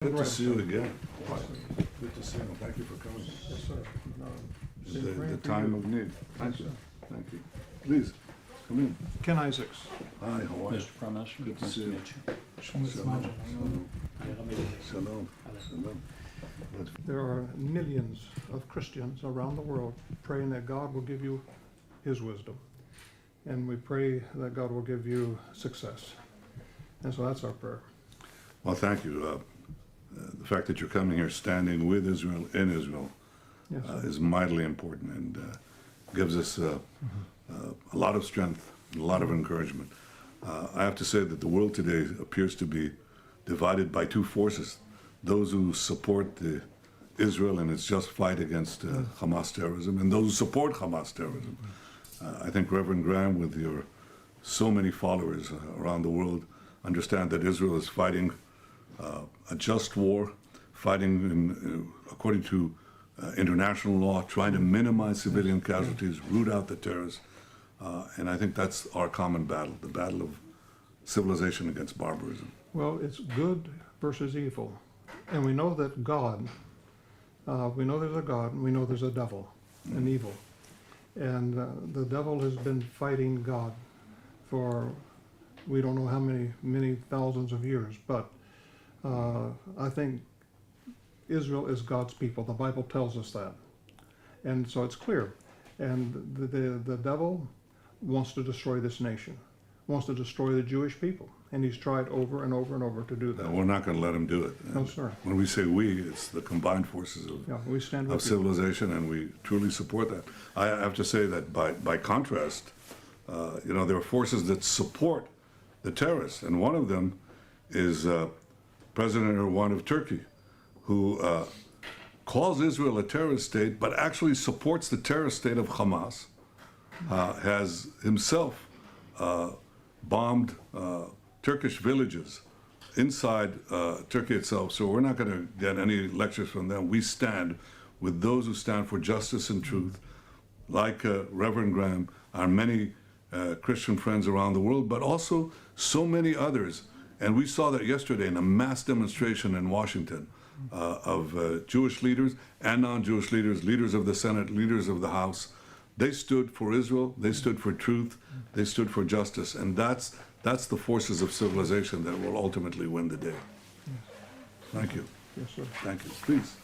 Good to see you again. Good to see you. Thank you for coming. Yes, sir. The time of need. Thank you. Thank you. Please, come in. Ken Isaacs. Hi, how are you? Mr. Pranash, Good to nice see to you. meet you. Shalom. Shalom. Shalom. There are millions of Christians around the world praying that God will give you His wisdom. And we pray that God will give you success. And so that's our prayer. Well, thank you. The fact that you're coming here standing with Israel, in Israel, Yes, sir. is mightily important and gives us a lot of strength, and a lot of encouragement. I have to say that the world today appears to be divided by two forces. Those who support Israel and its just fight against Hamas terrorism, and those who support Hamas terrorism. I think Reverend Graham, with your so many followers around the world, understand that Israel is fighting a just war, fighting according to international law, trying to minimize civilian casualties, root out the terrorists. And I think that's our common battle, the battle of civilization against barbarism. Well, it's good versus evil. And we know that God, we know there's a God, and we know there's a devil, an evil. And the devil has been fighting God for we don't know how many thousands of years, but I think Israel is God's people. The Bible tells us that. And so it's clear. And the devil wants to destroy this nation, wants to destroy the Jewish people. And he's tried over and over and over to do that. And we're not going to let him do it. No, sir. When we say we, it's the combined forces of, Yeah, we stand of with you. civilization, and we truly support that. I have to say that by contrast, there are forces that support the terrorists, and one of them is President Erdogan of Turkey, who calls Israel a terrorist state, but actually supports the terrorist state of Hamas, has himself bombed Turkish villages inside Turkey itself. So we're not going to get any lectures from them. We stand with those who stand for justice and truth, like Reverend Graham, our many Christian friends around the world, but also so many others. And we saw that yesterday in a mass demonstration in Washington of Jewish leaders and non-Jewish leaders, leaders of the Senate, leaders of the House. They stood for Israel, they stood for truth, they stood for justice, and that's the forces of civilization that will ultimately win the day. Thank you. Yes, sir. Thank you. Please.